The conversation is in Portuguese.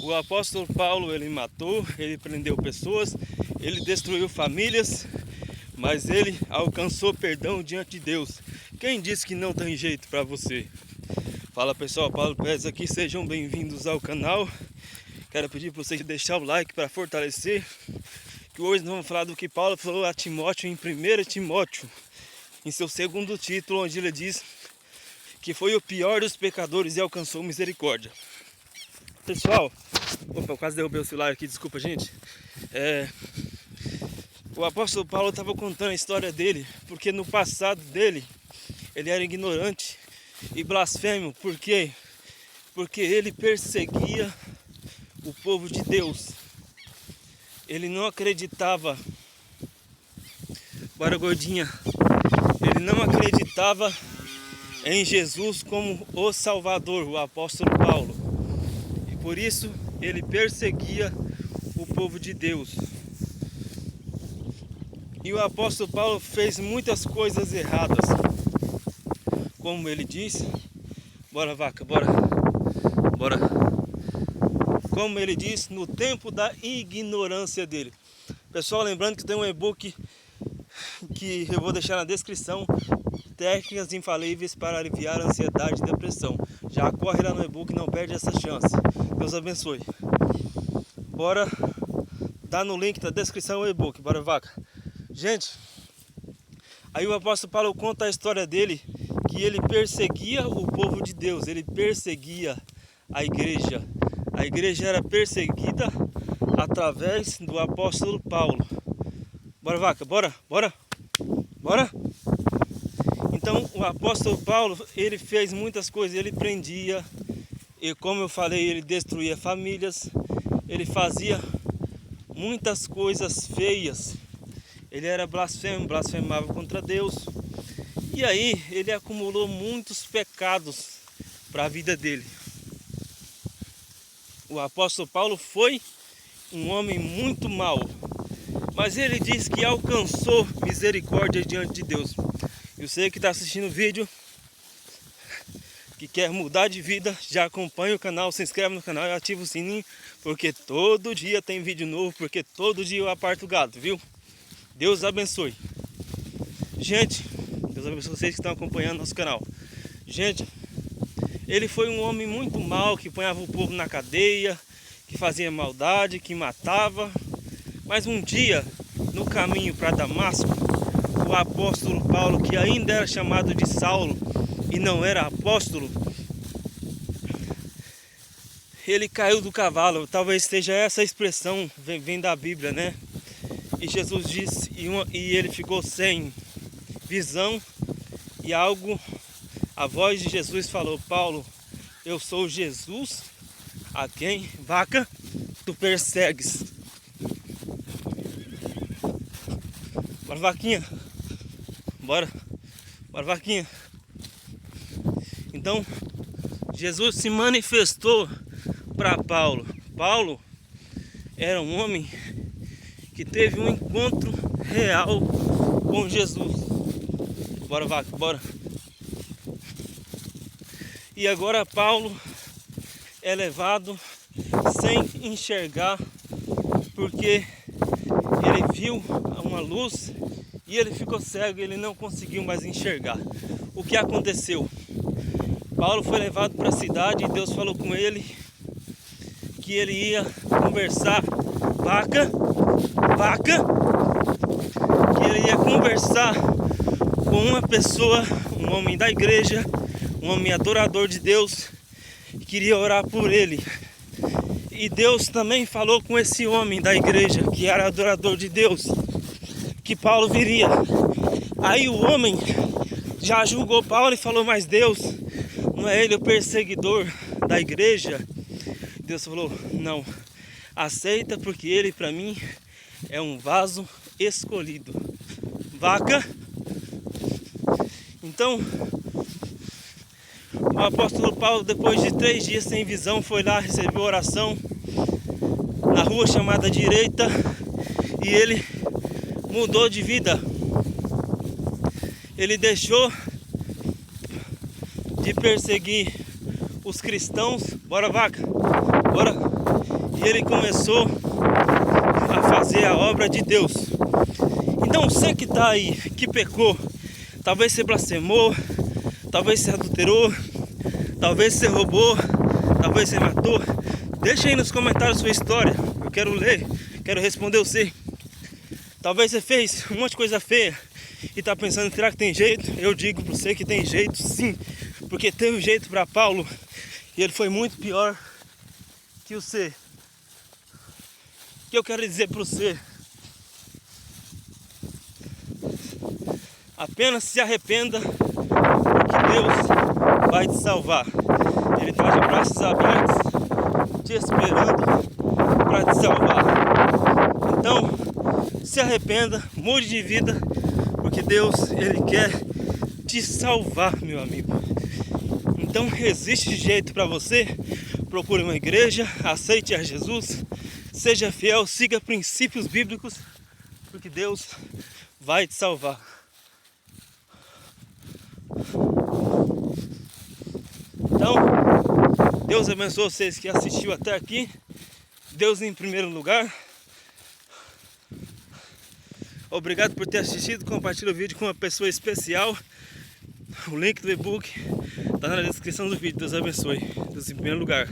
O apóstolo Paulo, ele matou, ele prendeu pessoas, ele destruiu famílias, mas ele alcançou perdão diante de Deus. Quem disse que não tem jeito para você? Fala pessoal, Paulo Pérez aqui, sejam bem-vindos ao canal. Quero pedir para vocês deixar o like para fortalecer, que hoje nós vamos falar do que Paulo falou a Timóteo em 1 Timóteo, em seu segundo título, onde ele diz que foi o pior dos pecadores e alcançou misericórdia. Pessoal, opa, eu quase derrubei o celular aqui, desculpa gente. O apóstolo Paulo estava contando a história dele, porque no passado dele, ele era ignorante e blasfemo. Por quê? Porque ele perseguia o povo de Deus. Ele não acreditava, bora gordinha, ele não acreditava em Jesus como o Salvador, o apóstolo Paulo. E por isso ele perseguia o povo de Deus. E o apóstolo Paulo fez muitas coisas erradas. Como ele disse, bora vaca, bora. Como ele disse, no tempo da ignorância dele. Pessoal, lembrando que tem um e-book que eu vou deixar na descrição, técnicas infalíveis para aliviar a ansiedade e depressão. Já corre lá no e-book, não perde essa chance. Deus abençoe. Bora dar no link da descrição o e-book, bora vaca. Gente, aí o apóstolo Paulo conta a história dele, que ele perseguia o povo de Deus, ele perseguia a igreja. A igreja era perseguida através do apóstolo Paulo. Bora vaca, bora. Então o apóstolo Paulo, ele fez muitas coisas, ele prendia, e como eu falei, ele destruía famílias, ele fazia muitas coisas feias. Ele era blasfemo, blasfemava contra Deus. E aí ele acumulou muitos pecados para a vida dele. O apóstolo Paulo foi um homem muito mau, mas ele diz que alcançou misericórdia diante de Deus. Eu sei que está assistindo o vídeo, que quer mudar de vida, já acompanha o canal, se inscreve no canal e ativa o sininho, porque todo dia tem vídeo novo, porque todo dia eu aparto o gado, viu? Deus abençoe. Gente, Deus abençoe vocês que estão acompanhando nosso canal. Gente, ele foi um homem muito mau, que ponhava o povo na cadeia, que fazia maldade, que matava. Mas um dia, no caminho para Damasco, o apóstolo Paulo, que ainda era chamado de Saulo e não era apóstolo, ele caiu do cavalo. Talvez seja essa expressão, vem da Bíblia, né? E Jesus disse, e ele ficou sem visão, e a voz de Jesus falou: Paulo, eu sou Jesus a quem, vaca, tu persegues. Bora vaquinha, bora vaquinha. Então Jesus se manifestou para Paulo. Paulo era um homem que teve um encontro real com Jesus. Bora vaca, bora. E agora Paulo é levado sem enxergar, porque ele viu uma luz e ele ficou cego, ele não conseguiu mais enxergar. O que aconteceu? Paulo foi levado para a cidade e Deus falou com ele que ele ia conversar, vaca, que ele ia conversar com uma pessoa, um homem da igreja, um homem adorador de Deus, que queria orar por ele. E Deus também falou com esse homem da igreja, que era adorador de Deus, que Paulo viria. Aí o homem já julgou Paulo e falou: mas Deus, não é ele o perseguidor da igreja? Deus falou: não, aceita, porque ele para mim é um vaso escolhido. Vaca. Então o apóstolo Paulo, depois de 3 dias sem visão, foi lá, recebeu oração na rua chamada Direita, e ele mudou de vida. Ele deixou de perseguir o os cristãos, bora vaca, bora. E ele começou a fazer a obra de Deus. Então você que está aí, que pecou, talvez você blasfemou, talvez você adulterou, talvez você roubou, talvez você matou, deixa aí nos comentários sua história, eu quero ler, quero responder você. Talvez você fez um monte de coisa feia e está pensando, será que tem jeito? Eu digo para você que tem jeito sim, porque teve jeito para Paulo e ele foi muito pior que você. O que eu quero dizer para você? Apenas se arrependa, porque Deus vai te salvar. Ele está de braços abertos, te esperando para te salvar. Então, se arrependa, mude de vida, porque Deus, Ele quer te salvar, meu amigo. Então, existe jeito para você. Procure uma igreja, aceite a Jesus, seja fiel, siga princípios bíblicos, porque Deus vai te salvar. Então, Deus abençoe vocês que assistiu até aqui. Deus em primeiro lugar. Obrigado por ter assistido. Compartilhe o vídeo com uma pessoa especial. O link do e-book está na descrição do vídeo. Deus abençoe. Deus em primeiro lugar.